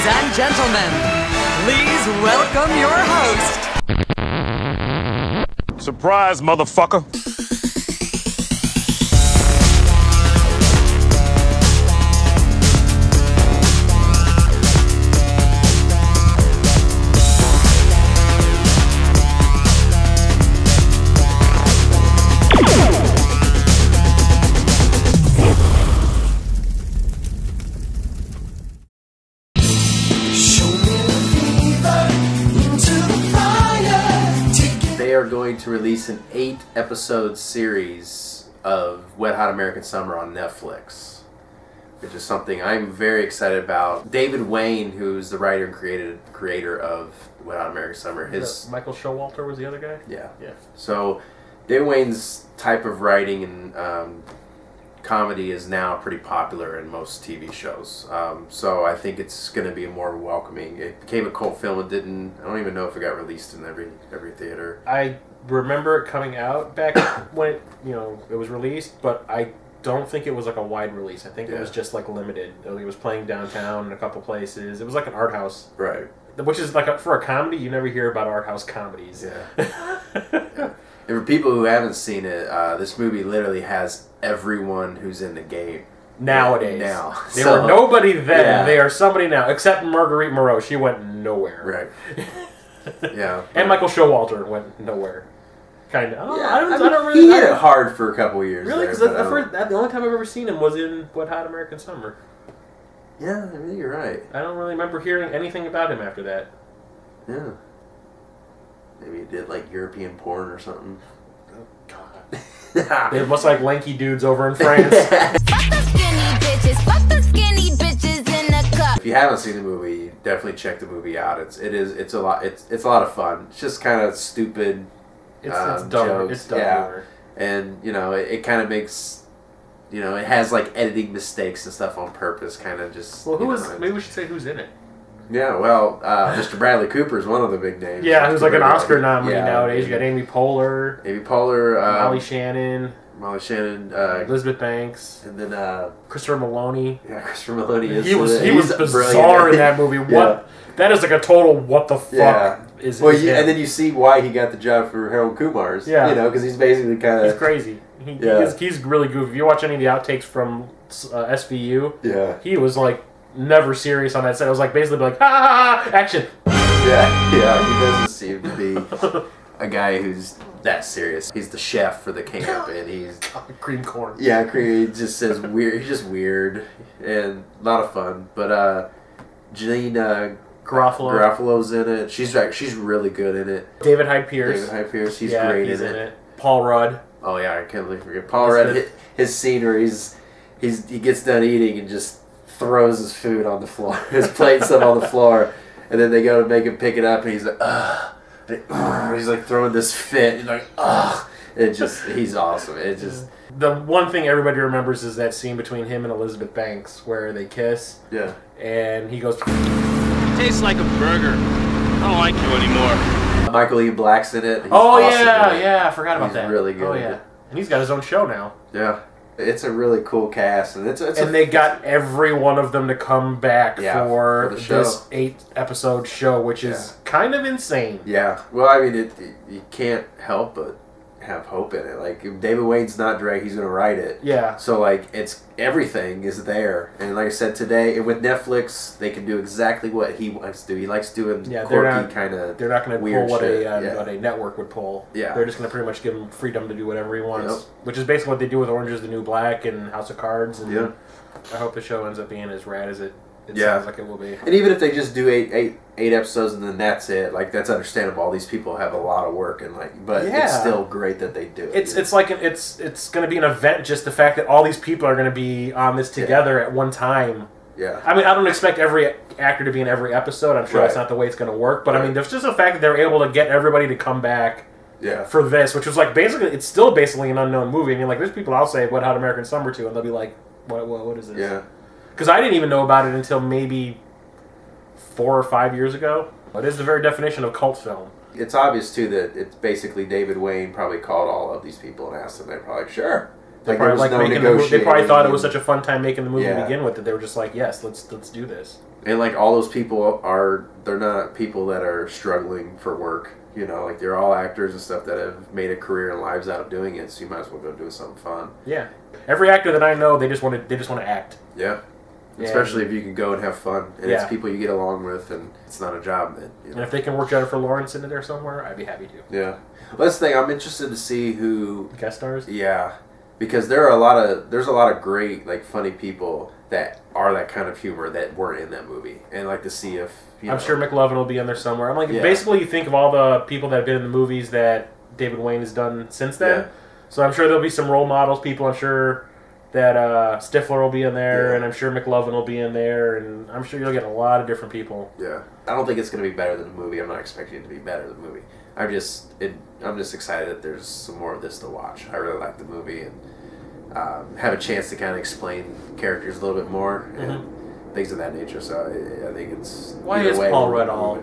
Ladies and gentlemen, please welcome your host. Surprise, motherfucker. They are going to release an 8-episode series of Wet Hot American Summer on Netflix, which is something I'm very excited about. David Wayne, who's the writer and creator of Wet Hot American Summer, Michael Showalter was the other guy? Yeah. Yeah. So David Wayne's type of writing and comedy is now pretty popular in most TV shows. So I think it's going to be more welcoming. It became a cult film. I don't even know if it got released in every theater. I remember it coming out back when it was released, but I don't think it was like a wide release. I think it was just like limited. It was playing downtown in a couple places. It was like an art house. Right. Which is like for a comedy, you never hear about art house comedies. Yeah. Yeah. And for people who haven't seen it, this movie literally has everyone who's in the game nowadays. Now They were nobody then. Yeah. They are somebody now, except Marguerite Moreau. She went nowhere. Right. Yeah. And Michael Showalter went nowhere. Kind of. Yeah, I don't really. He hit it hard for a couple of years. Really? Because the only time I've ever seen him was in Wet Hot American Summer. Yeah, I mean, you're right. I don't really remember hearing anything about him after that. Yeah. Maybe he did like European porn or something. Oh, God. It must like lanky dudes over in France. Fuck the skinny bitches. Fuck the skinny bitches in the cup. If you haven't seen the movie, definitely check the movie out. It's a lot of fun. It's just kind of stupid. It's dumb. Jokes. It's dumb. Yeah. And it kind of makes it has like editing mistakes and stuff on purpose. Kind of just. Well, maybe we should say who's in it. Yeah, well, Mr. Bradley Cooper is one of the big names. Yeah, who's like an Oscar nominee nowadays. You got Amy Poehler, Molly Shannon, Elizabeth Banks, and then Christopher Maloney. Yeah, Christopher Maloney is. He was bizarre in that movie. What? Yeah. That is like a total what the fuck is. Well, and then you see why he got the job for Harold Kumar's. Yeah, because he's basically kind of. He's crazy. He's really goofy. If you watch any of the outtakes from SVU, he was like. Never serious on that set. I was like basically like ha ha ha action. Yeah, he doesn't seem to be a guy who's that serious. He's the chef for the camp, and he's cream corn. Yeah, cream. He just says weird. He's just weird and a lot of fun. But Janine Garofalo's in it. She's really good in it. David Hyde Pierce. He's great in it. Paul Rudd. Oh yeah, I can't believe forget Paul Rudd. His scene where he gets done eating and just throws his food on the floor, his plate and stuff on the floor, and then they go to make him pick it up, and he's like, ugh. He's like throwing this fit, and like, ugh. He's awesome. The one thing everybody remembers is that scene between him and Elizabeth Banks where they kiss. Yeah. And he goes, tastes like a burger. I don't like you anymore. Michael E. Black's in it. He's awesome I forgot about that. He's really good. Oh yeah. And he's got his own show now. Yeah. It's a really cool cast, and they got every one of them to come back for this 8-episode show, which is kind of insane. Yeah, well, I mean, you can't help but have hope in it. Like, if David Wayne's not directing, he's going to write it. Yeah. So, like, everything is there. And like I said today, with Netflix, they can do exactly what he likes to do. He likes doing quirky kind of They're not going to pull what a network would pull. Yeah. They're just going to pretty much give him freedom to do whatever he wants. Which is basically what they do with Orange is the New Black and House of Cards. And I hope the show ends up being as rad as it sounds like it will be. And even if they just do eight episodes and then that's it, like, that's understandable. All these people have a lot of work, and but it's still great that they do it. It's like it's going to be an event. Just the fact that all these people are going to be on this together at one time. Yeah. I mean, I don't expect every actor to be in every episode. I'm sure that's not the way it's going to work. But I mean, there's just the fact that they're able to get everybody to come back. Yeah. For this, which was like it's still basically an unknown movie. I mean, like, there's people I'll say Wet Hot American Summer to, and they'll be like, what is this? Yeah. Because I didn't even know about it until maybe 4 or 5 years ago. It is the very definition of cult film. It's obvious, too, that it's basically David Wayne probably called all of these people and asked them. They're probably like, sure. They Like, probably, there was no making the movie, they probably thought it was negotiating. such a fun time making the movie Yeah. to begin with that they were just like, yes, let's do this. And like all those people they're not people that are struggling for work. You know, like they're all actors and stuff that have made a career and lives out of doing it. So you might as well go do something fun. Yeah, every actor that I know, they just want to act. Yeah. Especially if you can go and have fun, and it's people you get along with, and it's not a job. Then, you know. And if they can work Jennifer Lawrence into there somewhere, I'd be happy to. Yeah. Well, that's the thing. I'm interested to see who Guest stars. Yeah, because there's a lot of great like funny people that are that kind of humor that weren't in that movie, and like to see if I'm sure McLovin will be in there somewhere. I'm like, basically, you think of all the people that have been in the movies that David Wayne has done since then. Yeah. So I'm sure there'll be some role models. People, I'm sure that Stifler will be in there, and I'm sure McLovin will be in there, and I'm sure you'll get a lot of different people. Yeah, I don't think it's going to be better than the movie. I'm not expecting it to be better than the movie. I'm just excited that there's some more of this to watch. I really like the movie and have a chance to kind of explain characters a little bit more and things of that nature. So I think it's why is Paul Rudd all?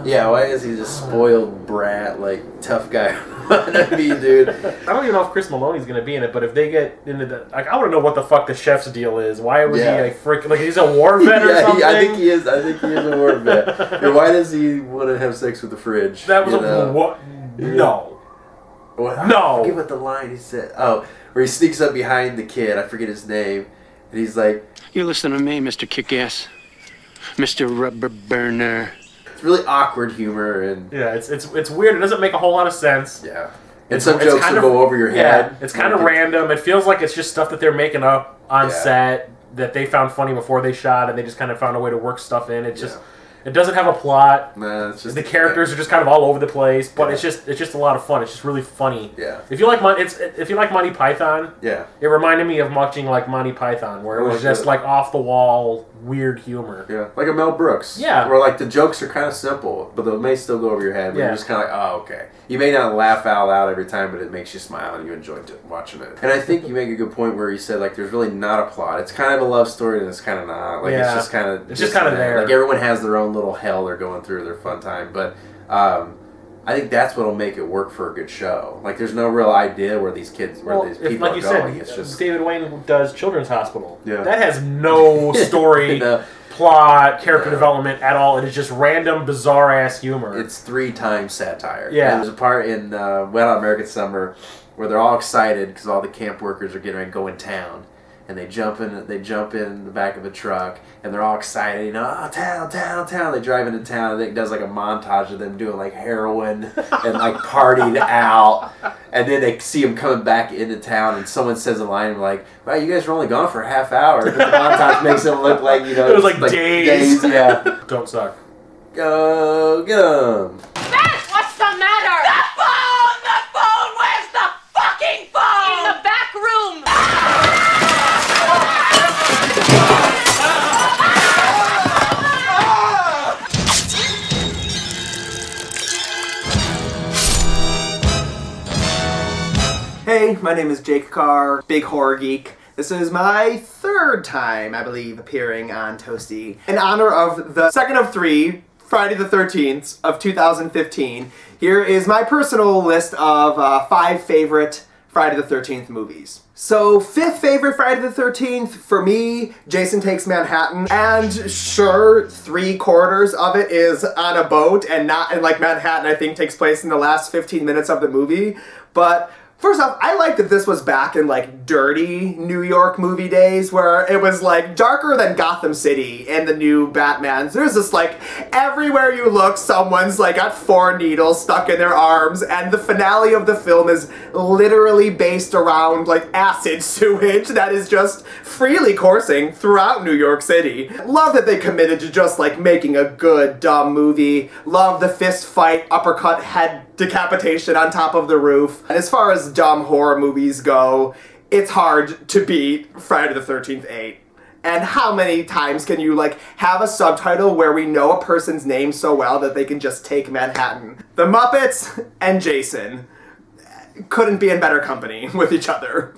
Yeah, why is he just spoiled brat, like tough guy wannabe dude? I don't even know if Chris Maloney's going to be in it, but if they get into the I want to know what the fuck the chef's deal is. Why was he a freak? Like he's a war vet or something? I think he is. I think he is a war vet. And why does he want to have sex with the fridge? That was what? No. I forget what the line he said. Oh, where he sneaks up behind the kid. I forget his name, and he's like, "You listen to me, Mr. Kick-Ass, Mr. Rubber Burner." It's really awkward humor, and it's weird. It doesn't make a whole lot of sense. Yeah, and some jokes will go over your head. It's kind of random. It feels like it's just stuff that they're making up on set that they found funny before they shot, and they just kind of found a way to work stuff in. It just it doesn't have a plot. Nah, it's just the characters are just kind of all over the place, but it's just a lot of fun. It's just really funny. Yeah. If you like Monty Python, it reminded me of much like Monty Python, where it was just like off the wall weird humor. Yeah, like a Mel Brooks. Yeah. Where like the jokes are kind of simple, but they may still go over your head. But you're just kind of like, oh, okay. You may not laugh out loud every time, but it makes you smile and you enjoy watching it. And I think you make a good point where you said like there's really not a plot. It's kind of a love story and it's kind of not. Like it's just kind of there. Like everyone has their own little hell they're going through, their fun time. But I think that's what'll make it work for a good show. Like there's no real idea where these kids, these people like are you going. Said, it's just David Wayne does Children's Hospital. Yeah. That has no story. Plot, character development at all. It is just random, bizarre-ass humor. It's 3 times satire. Yeah. And there's a part in Wet Hot American Summer where they're all excited because all the camp workers are getting ready to go in town. And they jump in the back of a truck, and they're all excited, you know, oh, town, town, town. They drive into town, and it does like a montage of them doing like heroin and like partying out. And then they see them coming back into town, and someone saes a line like, wow, you guys were only gone for a half hour. But the montage makes them look like, you know, it was like days. Yeah. Don't suck. Go, get 'em. Beth, what's the matter? The phone! The phone! Where's the fucking phone? In the back room! Hey, my name is Jake Carr, big horror geek. This is my 3rd time, I believe, appearing on Toasty. In honor of the 2nd of 3 Friday the 13th of 2015, here is my personal list of 5 favorite Friday the 13th movies. So, 5th favorite Friday the 13th, for me, Jason Takes Manhattan. And sure, 3/4 of it is on a boat and not in like Manhattan, I think takes place in the last 15 minutes of the movie. But first off, I like that this was back in like dirty New York movie days where it was like darker than Gotham City in the new Batmans. There's just like everywhere you look, someone's like got 4 needles stuck in their arms, and the finale of the film is literally based around like acid sewage that is just freely coursing throughout New York City. Love that they committed to just like making a good dumb movie. Love the fist fight, uppercut, head decapitation on top of the roof. And as far as dumb horror movies go, it's hard to beat Friday the 13th 8. And how many times can you like have a subtitle where we know a person's name so well that they can just take Manhattan? The Muppets and Jason couldn't be in better company with each other.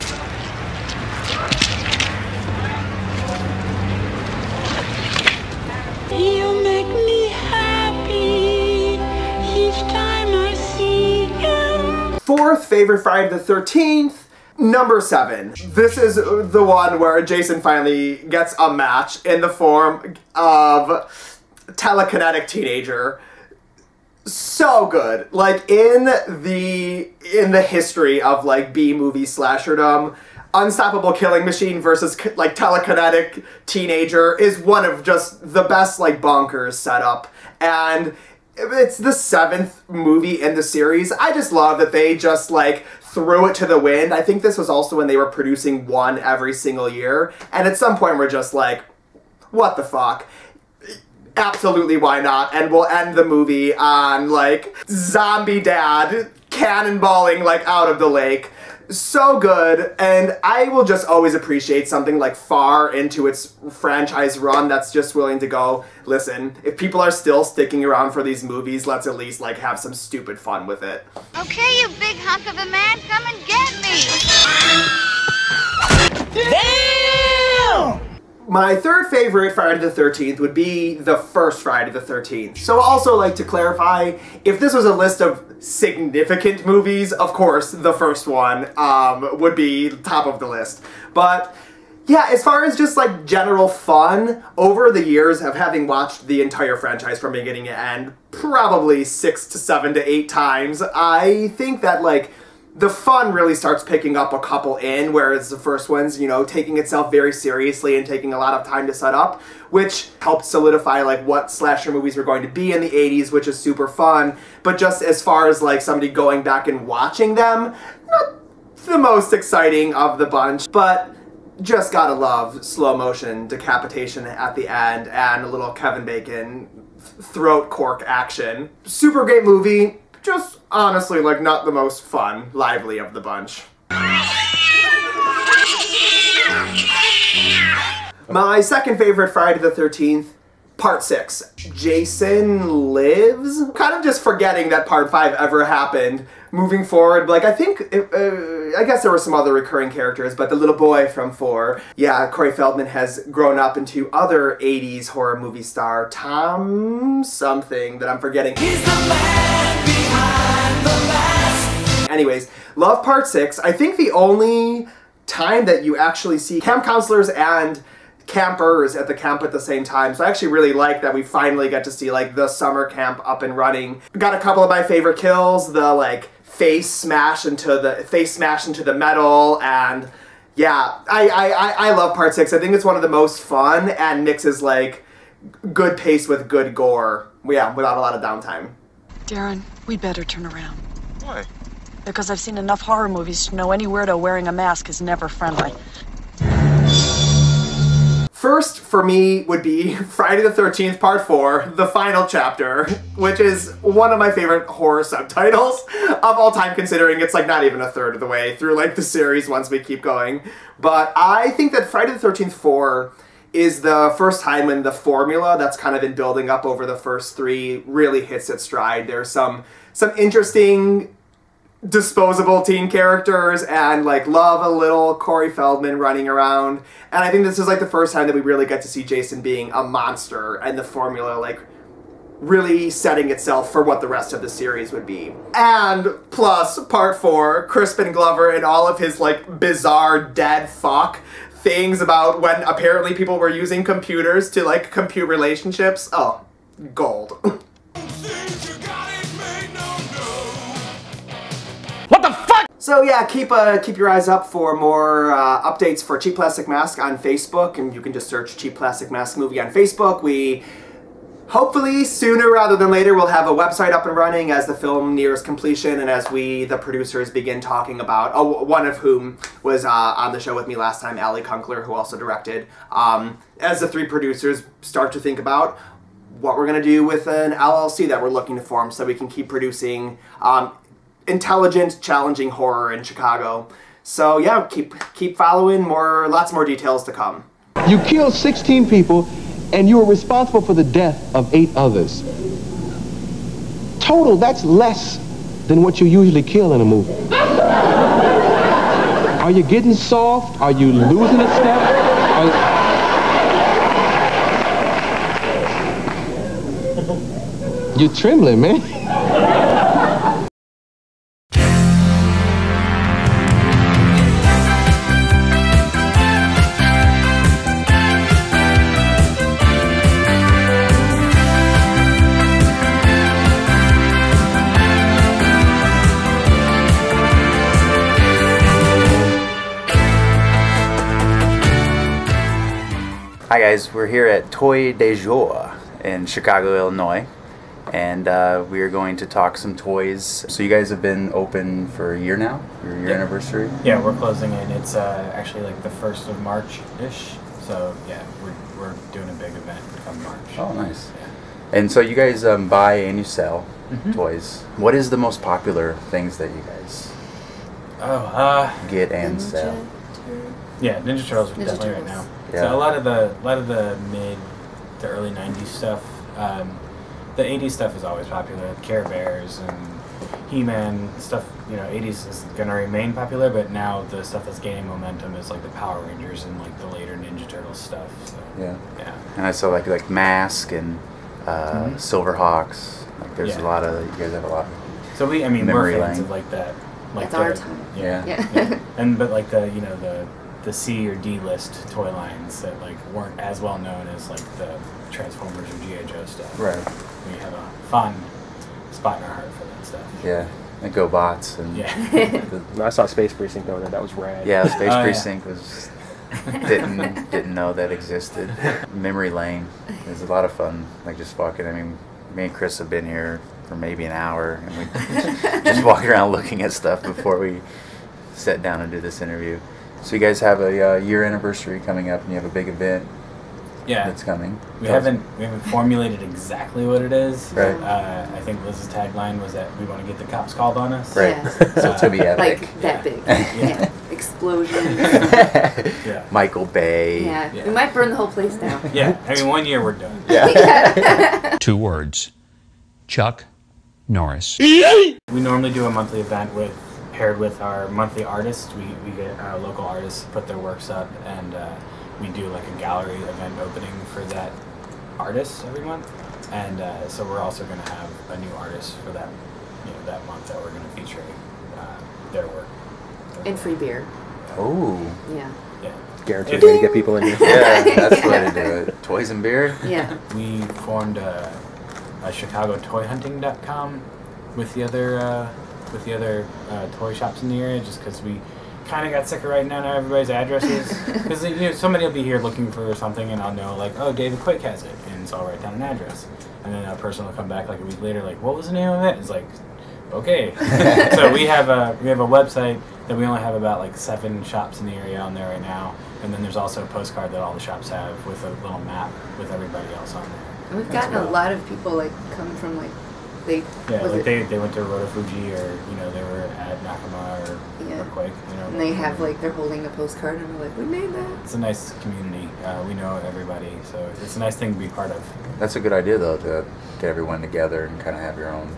You make me happy each time I see you. 4th favorite Friday the 13th, Number 7. This is the one where Jason finally gets a match in the form of telekinetic teenager. So good. Like, in the history of, like, B-movie slasherdom, Unstoppable Killing Machine versus, like, telekinetic teenager is one of just the best, like, bonkers setup. And it's the 7th movie in the series. I just love that they just, like, threw it to the wind. I think this was also when they were producing one every single year. And at some point we're just like, what the fuck? Absolutely, why not? And we'll end the movie on, like, zombie dad cannonballing, like, out of the lake. So good, and I will just always appreciate something like far into its franchise run that's just willing to go, listen, if people are still sticking around for these movies, let's at least, like, have some stupid fun with it. Okay, you big hunk of a man, come and get me. Damn! My third favorite Friday the 13th would be the first Friday the 13th. So also, like, to clarify, if this was a list of significant movies, of course, the first one would be top of the list. But yeah, as far as just, like, general fun, over the years of having watched the entire franchise from beginning to end, probably 6 to 7 to 8 times, I think that, like, the fun really starts picking up a couple in, whereas the first one's, you know, taking itself very seriously and taking a lot of time to set up, which helped solidify, like, what slasher movies were going to be in the 80s, which is super fun. But just as far as, like, somebody going back and watching them, not the most exciting of the bunch, but just gotta love slow motion decapitation at the end and a little Kevin Bacon throat cork action. Super great movie. Just honestly, like, not the most fun, lively of the bunch. My second favorite Friday the 13th, Part 6. Jason Lives? Kind of just forgetting that Part 5 ever happened. Moving forward, like, I think, I guess there were some other recurring characters, but the little boy from 4, yeah, Corey Feldman has grown up into other 80s horror movie star, Tom something that I'm forgetting. He's the man behind the mask. Anyways, love Part 6. I think the only time that you actually see camp counselors and campers at the camp at the same time. So I actually really like that we finally get to see, like, the summer camp up and running. Got a couple of my favorite kills, the, like, face smash into the metal, and yeah, I love Part 6. I think it's one of the most fun and mixes, like, good pace with good gore. Yeah, without a lot of downtime. Darren, we better turn around. Why? Because I've seen enough horror movies to know any weirdo wearing a mask is never friendly. First, for me, would be Friday the 13th, Part 4, the final chapter, which is one of my favorite horror subtitles of all time, considering it's, like, not even a third of the way through, like, the series once we keep going. But I think that Friday the 13th 4 is the first time when the formula that's kind of been building up over the first 3 really hits its stride. There's some interesting disposable teen characters, and, like, love a little Corey Feldman running around. And I think this is, like, the first time that we really get to see Jason being a monster and the formula, like, really setting itself for what the rest of the series would be. And plus, Part 4, Crispin Glover and all of his, like, bizarre dead fuck things about when apparently people were using computers to, like, compute relationships. Oh, gold. So yeah, keep your eyes up for more updates for Cheap Plastic Mask on Facebook, and you can just search Cheap Plastic Mask Movie on Facebook. We hopefully sooner rather than later will have a website up and running as the film nears completion, and as we, the producers, begin talking about, one of whom was on the show with me last time, Allie Kunkler, who also directed, as the 3 producers start to think about what we're going to do with an LLC that we're looking to form so we can keep producing intelligent, challenging horror in Chicago. So yeah, keep following, lots more details to come. You killed 16 people and you were responsible for the death of 8 others. Total, that's less than what you usually kill in a movie. Are you getting soft? Are you losing a step? You're trembling, man. Hi guys, we're here at Toy de Jour in Chicago, Illinois, and we are going to talk some toys. So you guys have been open for a year now, your year anniversary? Yeah, we're closing in. It's actually like the 1st of March-ish. So yeah, we're doing a big event come March. Oh, nice. Yeah. And so you guys buy and you sell toys. What is the most popular things that you guys get and sell? Yeah, Ninja Turtles are definitely right now. Yeah. So a lot of the mid to early '90s stuff. The '80s stuff is always popular. Care Bears and He-Man stuff. You know, '80s is gonna remain popular, but now the stuff that's gaining momentum is like the Power Rangers and like the later Ninja Turtles stuff. So, yeah. And I saw like Mask and Silverhawks. Like there's a lot of, you guys have a lot. So we're memory fans lane. of like that. Like it's our time. Yeah. And but like the the C or D list toy lines that like weren't as well known as like the Transformers or G.I. Joe stuff. Right. We have a fond spot in our heart for that stuff. Yeah. And Go Bots and I saw Space Precinct over there. That was rad. Yeah, Space Precinct was didn't know that existed. Memory Lane is a lot of fun. Like just walking. I mean, me and Chris have been here for maybe an hour, and we just walking around looking at stuff before we sat down and do this interview. So you guys have a year anniversary coming up, and you have a big event. Yeah, that's coming. We haven't formulated exactly what it is. Right. I think Liz's tagline was that we want to get the cops called on us. Right. Yeah. So to be epic. Like that big. Yeah. Explosions. Yeah. Michael Bay. Yeah. We might burn the whole place down. Yeah. I mean, 1 year we're done. Yeah. 2 words. Chuck Norris. We normally do a monthly event paired with our monthly artists. We get local artists put their works up, and we do like a gallery event opening for that artist every month. And so we're also going to have a new artist for that that month that we're going to feature their work. And free beer. Oh. Yeah. Yeah. Guaranteed way to get people in here. Yeah, that's the way to do it. Toys and beer. Yeah. We formed a ChicagoToyHunting.com with the other toy shops in the area, just because we kind of got sick of writing down everybody's addresses. Because somebody will be here looking for something, and I'll know like, oh, David Quick has it, and so I'll write down an address, and then that person will come back like a week later, like, what was the name of it? It's like, okay. So we have a website that we only have about like 7 shops in the area on there right now, and then there's also a postcard that all the shops have with a little map with everybody else on there. And we've gotten a lot of people like coming from like they went to Roto Fuji, or they were at Nakama or Quake, and they have like they're holding a postcard and we're like, we made that. It's a nice community. We know everybody, so it's a nice thing to be part of. That's a good idea though, to get everyone together and kind of have your own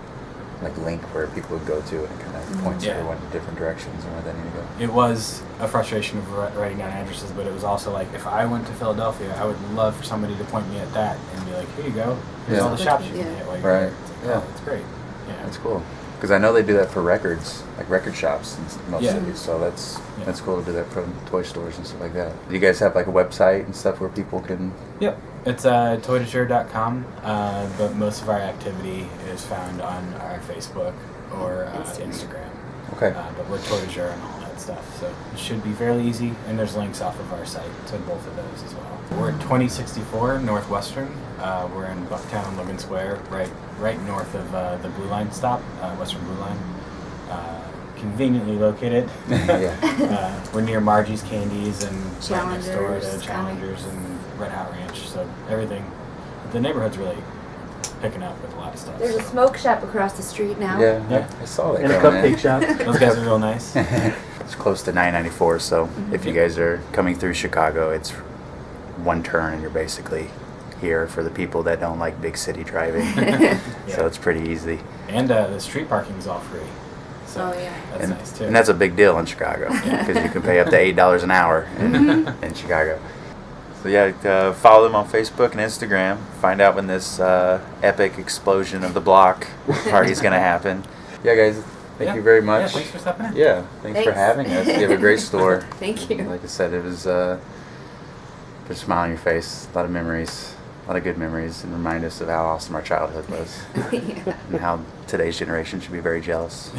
like link where people would go to, and it kind of points everyone in different directions and where they need to go. It was a frustration of writing down addresses, but it was also like, if I went to Philadelphia, I would love for somebody to point me at that and be like, here you go, here's all the shops you can hit while you're here. Yeah, it's great. Yeah, that's cool. Because I know they do that for records, like record shops in most cities. So that's cool to do that for toy stores and stuff like that. Do you guys have like a website and stuff where people can? Yep, it's toydejure.com. But most of our activity is found on our Facebook or Instagram. Okay. But we're Toy de Jour and all that stuff, so it should be fairly easy. And there's links off of our site to both of those as well. We're at 2064 Northwestern. We're in Bucktown and Logan Square, right north of the Blue Line stop, Western Blue Line. Conveniently located. We're near Margie's Candies and right next door to Challengers and Red Hot Ranch. So everything, the neighborhood's really picking up with a lot of stuff. There's a smoke shop across the street now. Yeah. I saw that. And a cupcake shop. Those guys are real nice. It's close to 994, so if you guys are coming through Chicago, it's one turn and you're basically here for the people that don't like big city driving. So it's pretty easy. And the street parking is all free. So that's nice too. And that's a big deal in Chicago, because you can pay up to $8 an hour in Chicago. So follow them on Facebook and Instagram. Find out when this epic explosion of the block party is going to happen. Yeah, guys, thank you very much. Yeah, thanks for stopping in. Yeah, thanks for having us. You have a great store. Thank you. Like I said, it was put a smile on your face, a lot of memories, a lot of good memories, and remind us of how awesome our childhood was. And how today's generation should be very jealous.